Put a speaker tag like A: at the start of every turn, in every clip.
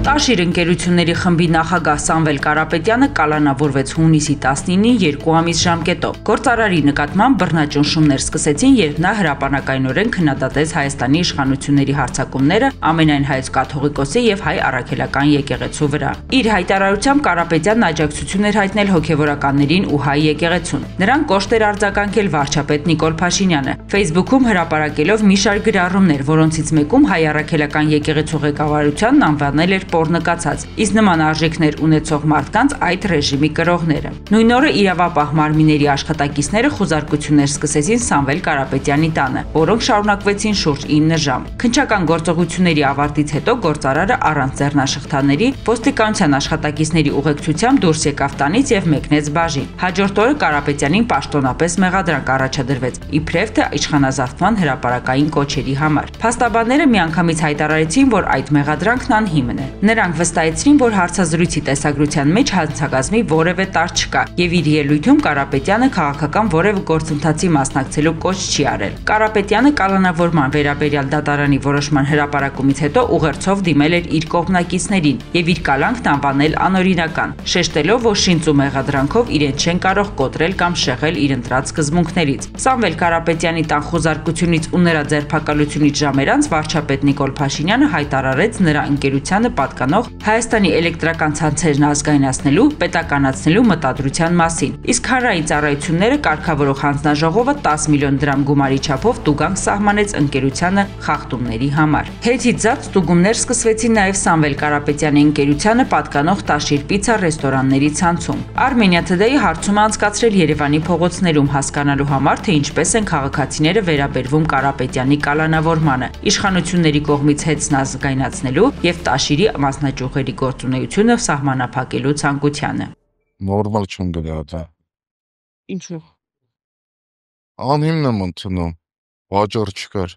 A: Տաշիր ընկերությունների խմբի նախագահ Սամվել Կարապետյանը կալանավորվեց հունիսի 19-ին 2 ամիս ժամկետով։ Գործարարի նկատմամբ բռնաճնշումներ սկսեցին, երբ նա հրապարակայնորեն քննադատեց Հայաստանի իշխանությունների հարձակումները ամենայն հայոց կաթողիկոսի եւ հայ առաքելական եկեղեցու վրա։ Իր հայտարարությամբ Կարապետյանն աջակցություն էր հայտնել հոգեվորականներին ու հայ եկեղեցուն։ Նրան կոշտ էր արձագանքել վարչապետ Նիկոլ Փաշինյանը, Facebook-ում հրապարակելով մի շարք գրառումներ, որոնցից մեկում հայ առաքելական եկեղեցու ղեկավարությանն անվանել էր նկացած, իսկ նման արժեքներ ունեցող մարդկանց այդ ռեժիմի կրողները։ Նույն օրը իրավապահ մարմինների աշխատակիցները խուզարկություններ սկսեցին Սամվել Կարապետյանի տանը, որոնք շարունակվեցին շուրջ 9 ժամ։ Քննչական գործողությունների ավարտից հետո գործարարը առանց ձեռնաշղթաների ոստիկանության աշխատակիցների ուղեկցությամբ դուրս եկավ տանից եւ մեկնեց բաժին։ Հաջորդ օրը Կարապետյանին պաշտոնապես մեղադրանք առաջադրվեց, իբրև թե իշխանազավթման հրապարակային կոչերի համար։ Փաստաբանները միանգամից հայտարարեցին, որ այդ մեղադրանքն անհիմն է։ Նրանք վստահեցրին, որ հարցազրույցի տեսագրության մեջ հանցագազմի որևէ տար չկա, եւ իր ելույթում Կարապետյանը քաղաքական որևէ գործընթացի մասնակցելու կոչ չի արել։ Կարապետյանը կալանավորման վերաբերյալ դատարանի որոշման հրապարակումից հետո ուղերձով դիմել էր իր կողմնակիցներին եւ իր կալանքն անվանել անօրինական, շեշտելով, որ շինծ ու մեղադրանքով իրեն չեն կարող կոտրել կամ շեղել իր ընտրած սկզբունքներից։ Սամվել Կարապետյանի տան խուզարկությունից ու նրա ձերբակալությունից ժամեր անց վարչապետ Նիկոլ Փաշինյանը հայտարարեց նրա ընկերությանը պատկանող Հայաստանի էլեկտրական ցանցերն ազգայնացնելու, պետականացնելու մտադրության մասին, իսկ հանրային ծառայությունները կարգավորող հանձնաժողովը 10 միլիոն դրամ գումարի չափով տուգանք սահմանեց ընկերությանը խախտումների համար։ Հետիծած տուգումներ սկսվեցին նաև Սամվել Կարապետյանի ընկերությանը պատկանող Տաշիր պիցա ռեստորանների ցանցում։ Armenia Today-ը հարցում է անցկացրել Երևանի փողոցներում հասկանալու համար, թե ինչպես են քաղաքացիները վերաբերվում Կարապետյանի կալանավորմանը, իշխանությունների կողմից հետսն ազգայնացնելու եւ Տաշիրի մասնաճյուղերի գործունեությունը սահմանափակելու ցանկությանը։
B: Նորմալ չեմ գնահատում։
A: Ինչու՞։
B: Անհիմն եմ ընդունում, վաճառ չկար։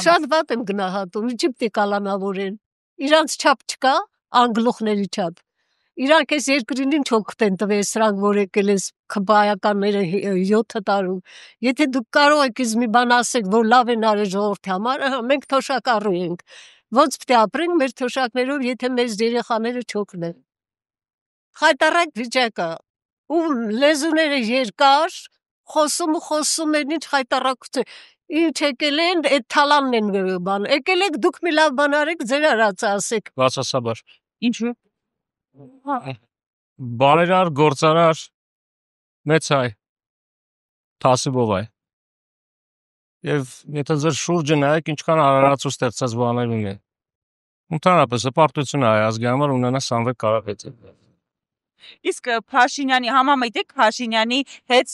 C: Շատ վատ եմ գնահատում, ինչի՞ պիտի կալանավորեն։ Իրանց չափ չկա, անգլուխների չափ։ Իրանք այս երկրին ինչ օգուտ են տվել, սրանք որ եկել են քբայականները 7 տարում։ Եթե դուք կարող եք ինձ մի բան ասեք, որ լավ են արել ժողովրդի համար, մենք թոշակառու ենք։ Ոնց պիտի ապրենք մեր թոշակներով, եթե մեր երեխաները չօգնեն։ Խայտարակ վիճակը, ու լեզուները երկար, խոսում են, ինչ խայտարակություն։ Ինչ եկել են, այդ թալանն են բան։ Եկել եք դուք մի լավ բան արեք, ձեր արածը ասեք։
D: Բացասաբար։
A: Ինչու՞։
D: Բարերար գործարար մեծ հայ Թասիբով այ։ Եվ եթե ձեր շուրջը նայեք, ինչքան արարած ու ստեղծած բաներ ունի։ Ընդհանրապես հպարտություն է հայ ազգի համար ունենա Սամվել Կարապետյանը։
A: Իսկ Փաշինյանի համամիտ եք Փաշինյանի հետ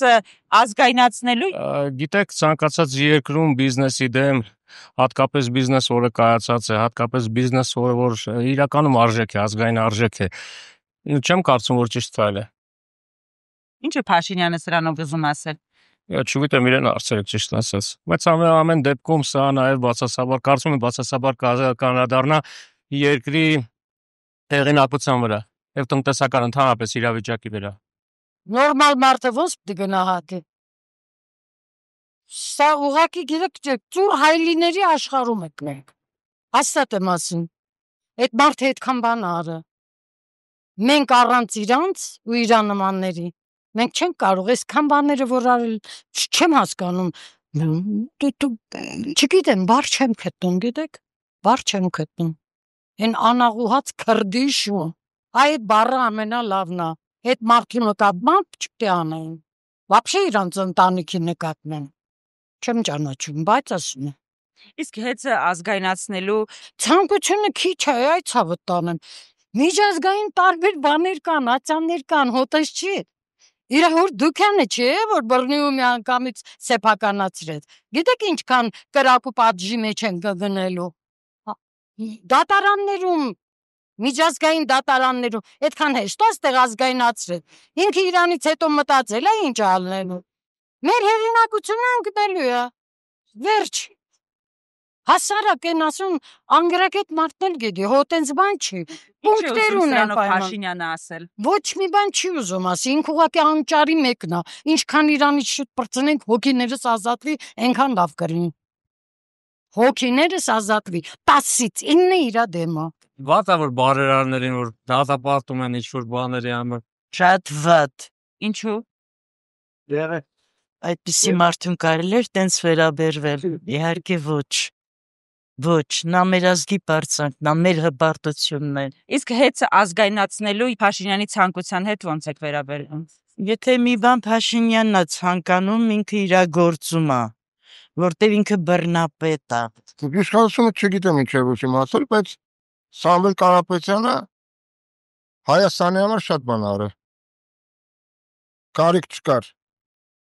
A: ազգայնացնելու։
D: Գիտեք, ցանկացած երկրում բիզնեսի դեմ, հատկապես բիզնես, որը կայացած է, հատկապես բիզնես, որ իրականում արժեք է, ազգային արժեք է։ Չեմ կարծում, որ ճիշտ ֆայլ է։
A: Ինչ է Փաշինյանը սրանով ուզում ասել։
D: Չգիտեմ, իրեն հարցրեք ճիշտ ասած։ Բայց ամեն դեպքում սա նաև բացասաբար, կարծում եմ բացասաբար կանրադառնա երկրի հեղինակության վրա եւ տնտեսական ընդհանրապես իրավիճակի վրա։
C: Նորմալ մարդը ոնց պիտի գնահատի։ Սա ուղղակի գիտեք, ծուր հայլիների աշխարհում եք մենք։ Հաստատ եմ ասում։ Այդ մարդը այդքան բան արը։ Մենք առանց իրանց ու իրա նմանների մենք չենք կարող այսքան բաները որ արել, չեմ հասկանում։ Չգիտեմ, բառ չեմ գտնում, գիտեք։ Բառ չեմ գտնում։ Այն անաղուհաց քրդիշու այդ բառը ամենալավն է։ Այդ մարդու նկատմամբ չպետք է անեն։ Вообще իրանց ընտանիքի նկատմամբ չեմ ճանաչում, բայց ասում եմ։
A: Իսկ հեծը ազգայնացնելու
C: ցանկությունը քիչ է, այ ցավը տանեմ։ Միջազգային տարբեր բաներ կան, ացաններ կան, հոտես չի։ Իրա որ դուքանը չէ, որ բռնի ու միանգամից սեփականացրեց։ Գիտեք ինչքան կրակ ու պատժի մեջ են գտնելու։ Դատարաններում, միջազգային դատարաններում, այդքան հեշտ է ստեղ ազգայնացրել։ Ինքը իրանից հետո մտածել է ինչ ալնելու։ Մեր հեղինակությունը ընկնելու է։ Վերջ։ Հասարակ են ասում անգրագետ մարդն էլ գիտի, հոտենց բան չի։ Պունկտեր ունեն
A: Փաշինյանը ասել։
C: Ոչ մի բան չի ուզում ասի, ինքը ուղղակի անճարի մեկն է։ Ինչքան իրանից շուտ պրծնենք հոգիներս ազատվի, այնքան լավ կլինի։
E: Հոգիներս ազատվի 10-ից 9 իրա դեմա։
D: Վատա որ բարերարներին որ դատապարտում են ինչ-որ բաների համար։
F: Շատ վատ։
A: Ինչու։
D: Դերը
F: Այդպիսի մարդուն կարելի էր տենց վերաբերվել։ Իհարկե ոչ։ Ոչ, նա մեր ազգի պարծանքն, նա մեր հպարտությունն է։
A: Իսկ հեծը ազգայնացնելու Փաշինյանի ցանկության հետ ոնց եք վերաբերվում։
F: Եթե մի բան Փաշինյանն է ցանկանում, ինքը իր գործում է, որտեղ ինքը բռնապետ է։
B: Իշխանությունը չգիտեմ ինչ է ուզում ասել, բայց Սամվել Կարապետյանը Հայաստանի համար շատ բան արել։ Կարիք չկար։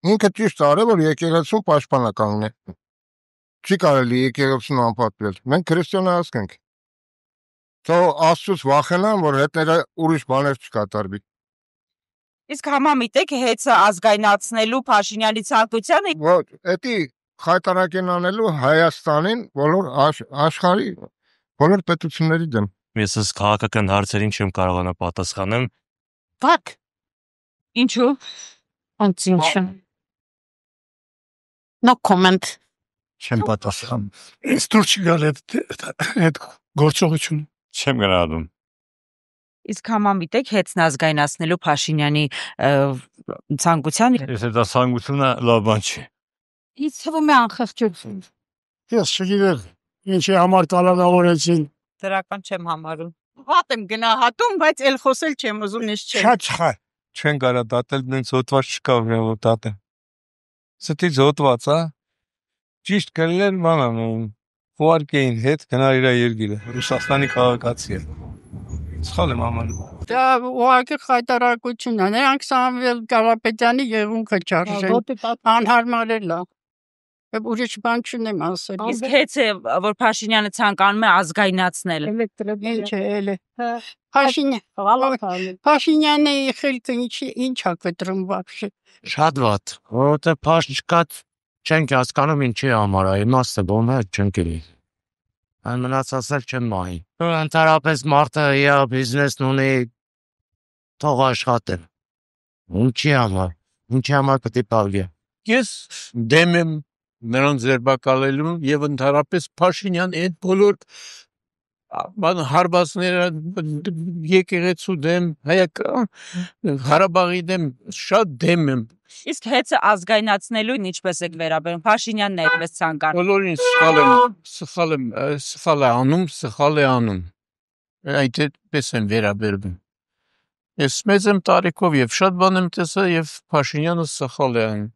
B: Ինքը ճիշտ արել, որ եկեղեցուն պաշտպանա կանգնել։ Չի կարելի եկեղեցուն անպատվել։ Մենք քրիստոնյա ազգ ենք։ Թող Աստծուց վախենան, որ հետները ուրիշ բաներ չկատարվի։
A: Իսկ համամիտեք հեծը ազգայնացնելու Փաշինյանի ցանկությանը։
B: Ոչ, էդի խայտարակեն անելու Հայաստանին բոլոր աշխարհի բոլոր պետությունների դեմ։
D: Ես այս քաղաքական հարցերին չեմ կարողանա պատասխանել։
E: Fuck,
A: Ինչու։
E: անցինչ։ No comment։
G: Չեմ պատասխան։ Ինձ դուր չի գալ այդ գործողությունը։
D: Չեմ գնահատում։
A: Իսկ համամիտեք հեծն ազգայնացնելու Փաշինյանի ցանկությանը։
D: Ես դա ցանկությունը լավ բան չի։
E: Ինձ թվում է անխղճություն։
G: Ես չգիտեմ ինչի համար կալանավորեցին։
A: Դրական չեմ համարում։
E: Վատ եմ գնահատում, բայց էլ խոսել չեմ ուզում, ես չեմ։
G: Շատ խա։
D: Չեն կարա դատել, նենց հոտված չկա որ դատը։ Ստի հոտված, հա։ Ճիշտ կլեր բանան։ Ֆուարկեին հետ գնա իր երկիրը։ Ռուսաստանի քաղաքացի է։ Սխալ եմ համարում։
E: Դա ուղղակի խայտարակություն է։ Նրանք Սամվել Կարապետյանի եղունգը չարժեն։ Անհարմարել է։ Ուրիշ բան չունեմ ասել։
A: Իսկ հեծը որ Փաշինյանը ցանկանում է ազգայնացնել։
E: Ինչ է էլի։ Փաշինյանի խելքը ինչ է կտրում вообще։
D: Շատ վատ։ Որովհետև փաշ չկա չենք հասկանում ինչի համար է, իմաստը բոմը չենք էլի։ Այն մնացածել չեմ մահի։ Ընդհանրապես մարդը իր բիզնեսն ունի թող աշխատել։ Ինչի համար պետք է պավի։ Ես դեմ եմ նրանց ձերբակալելու եւ ընդհանրապես Փաշինյան այդ բոլոր բան հարվածները եկեղեցու դեմ, Ղարաբաղի դեմ շատ դեմ եմ։ Իսկ հեծը ազգայնացնելու ինչպես եք վերաբերում Փաշինյանն է այդպես ցանկանում։ Բոլորին սխալ է անում։ Այդպես եմ վերաբերվում։ Ես մեծ եմ տարիքով եւ շատ բան եմ տեսել եւ Փաշինյանը սխալ է անում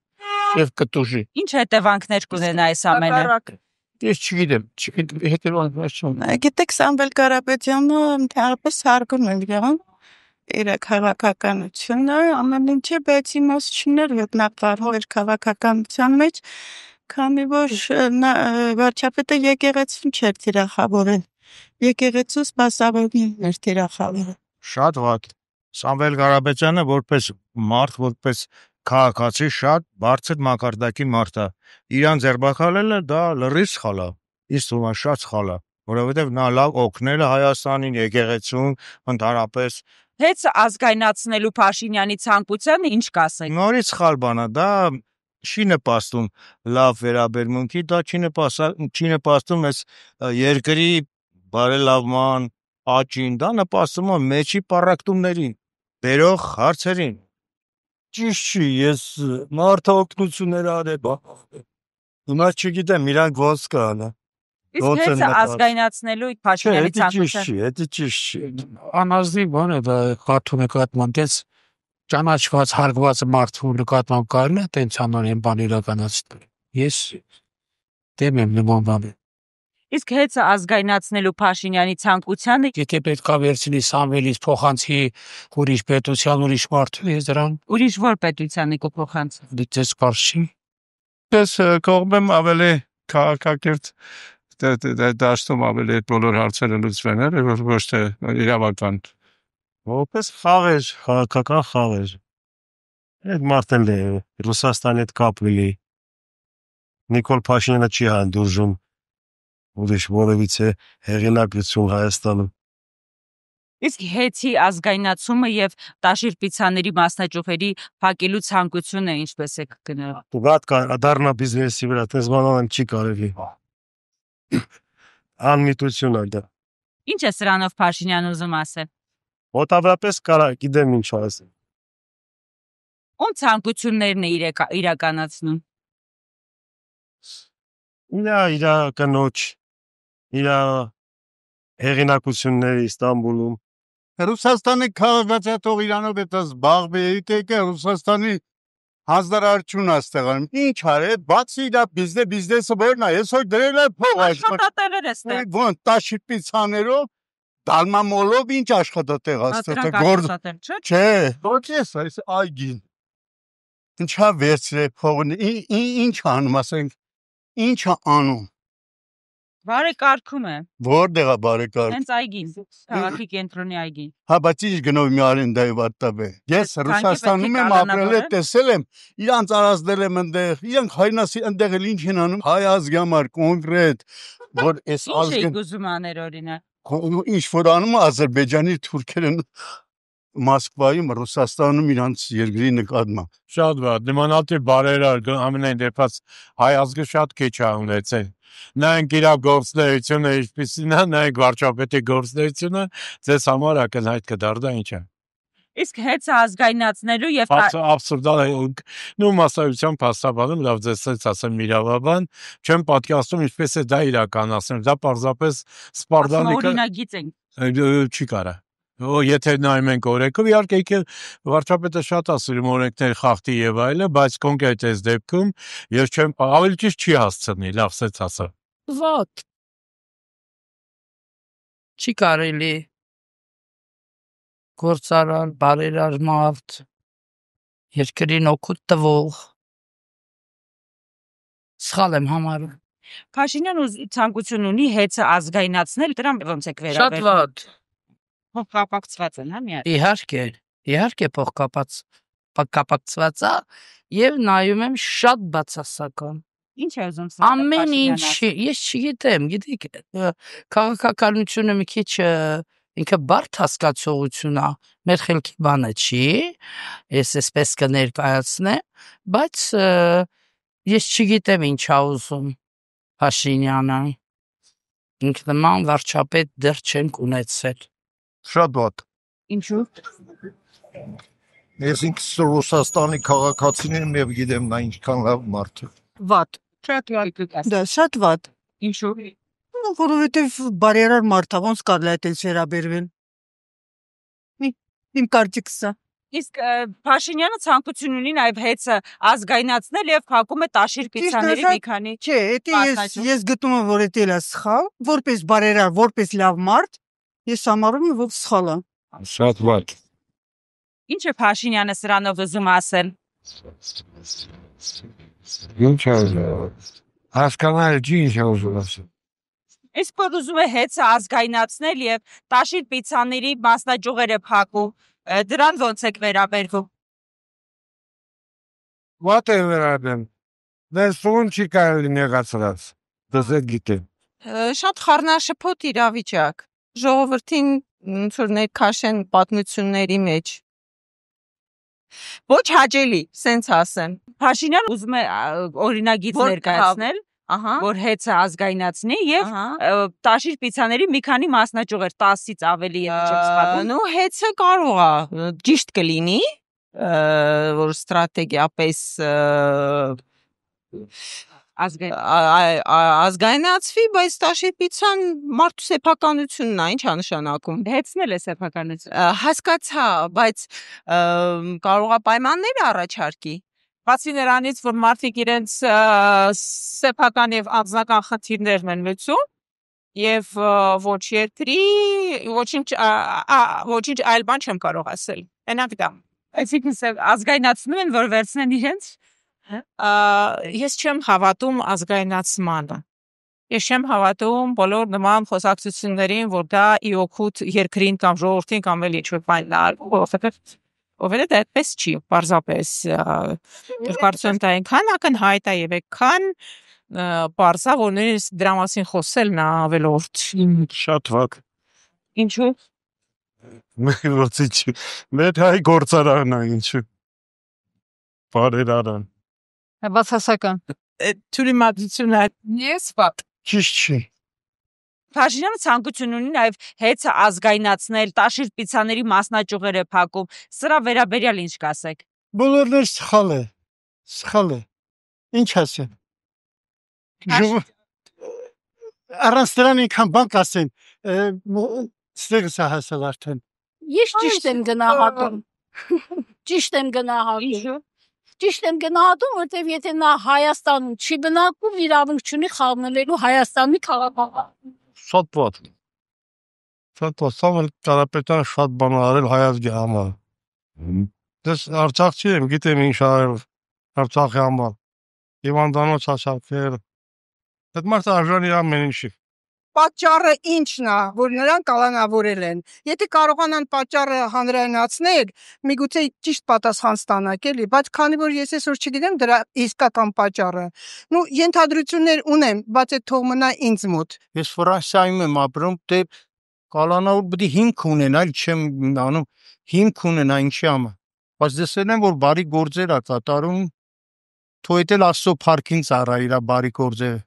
D: եւ կտուժի։ Ինչ հետևանքներ կունենա այս ամենը։ Ես չգիտեմ, հետևանքներ չունի։
F: Գիտեք, Սամվել Կարապետյանը ընդհանրապես հարգում եմ իրան։ Իր քաղաքականությունը ամեն ինչը, բայց իմաստություններ գտնապարհով իր քաղաքականության մեջ, քանի որ վարչապետը եկեղեցուն չէր թիրախավորել։ Եկեղեցու սպասավորին էր թիրախավորել։
G: Շատ վատ։ Սամվել Կարապետյանը որպես մարդ, որպես քաղաքացի շատ բարձր մակարդակի մարդ է։ Իրան ձերբակալելը դա լրիվ սխալ է։ Իսկ թվում է շատ սխալ է, որովհետև նա լավ օգնել է Հայաստանին, եկեղեցուն, ընդհանրապես։
A: Հեծը ազգայնացնելու Փաշինյանի ցանկությանը ինչ կասեք։
G: Նորից սխալ բան է, դա չի նպաստում լավ վերաբերմունքի, դա չի նպաստում այս երկրի բարելավման, աճին, դա նպաստում է մեջի պառակտումներին, բերող հարցերին։ Ճիշտ չի, ես մարդը օգնություններ արել։ Հիմա չգիտեմ, իրանք ոնց կան։
A: Իսկ հեծը ազգայնացնելու Փաշինյանի ցանկությունը։
G: Դա ճիշտ չի։
D: Անազնի բան է դա կարթունը կատման տես ճանաչված հարգված մարդու նկատմամբ կարելի է տենց անոնիմ բան իրականացնել։ Ես դեմ եմ նման բանի։
A: Իսկ հեծը ազգայնացնելու Փաշինյանի ցանկությանը
D: Եթե պետք է վերցնի Սամվելից փոխանցի ուրիշ պետության ուրիշ մարդու, ես դրան
A: ուրիշ որ պետությանի կփոխանցի։
D: դիտես կարծի։
G: Ես կողմեմ ավելի քաղաքակիրթ դաշտում ավելի բոլոր հարցերը լուծվեն, ոչ թե իրավական։ Որպես խաղեր, քաղաքական խաղեր։ Այդ մարդն է Ռուսաստանի հետ կապ ունի։ Նիկոլ Փաշինյանը չի հանդուրժում ուրիշ որևիցե հեղինակություն Հայաստանում։
A: Իսկ հեծի ազգայնացումը եւ տաշիրպիցաների մասնաճյուղերի փակելու ցանկությունը ինչպես է գնա։
G: Վատ կա դառնա բիզնեսի վրա, տես բանալն չի կարելի։
H: Անմիտություն է դա։
A: Ինչ է սրանով Փաշինյանը ուզում ասել։
H: Մոտավորապես կարա գիտեմ ինչ ասել։
A: Ոնց ցանկություններն է իրականացնում։
H: Իր կնոջ, իր հեղինակությունները Իստանբուլում։
I: Ռուսաստանի քաղաքացիատող Իրանով է զբաղվի, թե Ռուսաստանի հանձնարարություն աստեղան։ Ինչ արե, բացի իր բիզնեսը որն է, ես որ դրել եմ փող
A: աշխատատեղեր է ստեղ։
I: Ոնց տաշիպիցաներով, դալմամոլով ինչ աշխատատեղ աստեղ գործ։ Չէ, ոչ այս այգին։ Ինչա վերցրե փողն, ինչ անում, ասենք, ինչ անում։
A: Բարեկարգում է։
I: Որտեղ է բարեկարգ։
A: Հենց այգին, քաղաքի կենտրոնի այգին։
I: Հա, բայց ինչ գնով մի արենդայի վարտաբե։ Ես Ռուսաստանում եմ ապրել, տեսել եմ, իրանց արածնել եմ այնտեղ, իրանք հայնասի այնտեղ էլ ինչ են անում, հայ ազգի համար կոնկրետ, որ այս
A: ազգը ինչ ուզում աներ օրինակ։
I: Ինչ որ անում Ադրբեջանի թուրքերն Մոսկվայում, Ռուսաստանում իրանց երկրի նկատմամբ։
H: Շատ վատ, նմանատիպ բարերար ամենայն դեպս հայ ազգը շատ քիչ է ունեցել։ Նայենք իր գործունեությունը ինչպիսին է, նայենք վարչապետի գործունեությունը, ձեզ համար ակնհայտ կդառնա ինչ է։
A: Իսկ հետ ազգայնացնելու եւ
H: абսուրդալ նու մասսայությամբ հաստաբանում լավ ձեզ ասեմ իրավաբան, չեմ պատկերացնում ինչպես է դա իրականացնել, դա պարզապես սպարդանիկը
A: օրինագիծ ենք։
H: Չի կարա։ Եթե նայում ենք օրենքով, իհարկե վարչապետը շատ ասում օրենքներ խախտի եւ այլը, բայց կոնկրետ այս դեպքում ես չեմ ավելի ճիշտ չի հասցնի, լավ սեց ասա։
F: Վատ։ Չի կարելի գործարար, բարերար մարդ, երկրին օգուտ տվող։ Սխալ եմ համարում։
A: Փաշինյանը ցանկություն ունի հեծը ազգայնացնել, դրան ոնց եք վերաբերվում։
F: Շատ վատ։
A: Փոխկապակցված են, հա՞ միայն։
F: Իհարկե փոխկապակցված է եւ նայում եմ շատ բացասական։
A: Ինչ է ուզում ասել։
F: Ամեն ինչ, ես չգիտեմ, գիտեք, քաղաքականությունը մի քիչ ինքը բարդ հասկացողություն է, մեր խելքի բանը չի, ես այսպես կներկայացնեմ, բայց ես չգիտեմ ինչ է ուզում Փաշինյանը։ Ինքնման վարչապետ դեռ չենք ունեցել։
B: Շատ վատ։
A: Ինչու։
B: Ես ինքս Ռուսաստանի քաղաքացին եմ եւ գիտեմ նա ինչքան լավ մարդ է։
E: Վատ։
A: Շատ վատ։
E: Դա շատ վատ։
A: Ինչու։
E: Որովհետև բարերար մարդ է, ոնց կարելի է այդպես վերաբերվել։ Իմ կարծիքս է։
A: Իսկ Փաշինյանը ցանկություն ունի նաև հեծը ազգայնացնել եւ փակում է տաշիր պիցաների մի քանի։
E: Չէ, դա ես գտնում եմ, որ դա է սխալ, որպես բարերար, որպես լավ մարդ, ես համարում եմ, որ սխալ է։
H: Շատ վատ։
A: Ինչ է Փաշինյանը սրանով ուզում ասել։
B: Ինչ է հասկանալ ինչ է ուզում ասել։
A: Իսկ որ ուզում է հեծը ազգայնացնել եւ տաշիր պիցաների մասնաճյուղերը փակում, դրան ոնց եք վերաբերվում։
B: What է վերաբերվում։ Դեսուն չի կարելի նեղացրած։ Դες գիտեմ։
J: Շատ խառնաշփոթ իրավիճակ։ Ժողովրդին ոնց որ ներքաշեն պատմությունների մեջ։ Ոչ հաճելի, սենց ասեմ։
A: Փաշինյանը ուզում է օրինագիծ ներկայացնել, որ հեծը ազգայնացնի եւ տաշիր պիցաների մի քանի մասնաճյուղեր 10-ից ավելի եթե չեմ սխալվում։
J: Նու հեծը կարող է ճիշտ կլինի, որ ստրատեգիապես ազգայնացվի, բայց տաշիր պիցան մարդու սեփականությունն է, ինչ է նշանակում։
A: Հեծնել է սեփականություն։
J: Հասկացա, բայց կարող է պայմաններ առաջարկի։
K: Բացի նրանից, որ մարդիկ իրենց սեփական եւ անձնական խնդիրներն են լուծում եւ ոչ երկրի ոչինչ այլ բան չեմ կարող ասել։ Այնակ դա։
A: Այսինքն ազգայնացնում են, որ վերցնեն իրենց։
K: Ես չեմ հավատում ազգայնացմանը։ Ես չեմ հավատում բոլոր նման խոսակցություններին, որ դա ի օգուտ երկրին կամ ժողովրդին կամ էլ ինչ-որ բան է, Ովերը դա այդպես չի, պարզապես կարծում եմ դա այնքան ակնհայտ է եւ այնքան պարզա, որ նույնիսկ դրա մասին խոսելն է ավելորդ։
H: Շատ վատ։
A: Ինչու։
H: Մեր հայ գործարարն է ինչու։ Բարերարան։
E: Բացասական։
K: Թյուրիմացությունը ես վատ։
B: Ճիշտ չի։
A: Փաշինյանը ցանկություն ունի նաև հեծը ազգայնացնել, տաշիր պիցաների մասնաճյուղեր է փակում։ Սրա վերաբերյալ ինչ կասեք։
I: Բոլորն էլ սխալ է։ Ինչ ասեմ։ Առանց դրան ինքան բան կասեն, ստեղս է հասել արդեն։
E: Ես ճիշտ եմ գնահատում։ Ճիշտ եմ գնահատում, որտեվ եթե նա Հայաստանում չի բնակվում, իրավունք չունի խառնվելու Հայաստանի քաղաքական։
B: Շատ ված։ Սամվել Կարապետյանը շատ բան արել հայազգի համար։ Դες Արցախցի եմ, գիտեմ ինչ արել Արցախի համար։ Հիվանդանոց հասարակել։ Այդ մարդը արժանի ամեն ինչի։
E: Պատճառը ի՞նչն է, որ նրանք կալանավորել են։ Եթե կարողանան պատճառը հանրայնացնել, միգուցե ճիշտ պատասխան ստանաք, էլի, բայց քանի որ ես այսօր չգիտեմ դրա իսկական պատճառը, ենթադրություններ ունեմ, բայց այդ թող մնա ինձ մոտ։
G: Ես Ֆրանսիայում եմ ապրում, դե կալանավոր պետք է հիմք ունենա, այլ չեմ անում, հիմք ունենա ինչի համար։ Բայց դեսել եմ, որ բարի գործեր է կատարում, թող էլ Աստծո փառքին ծառա իր բարի գործերը։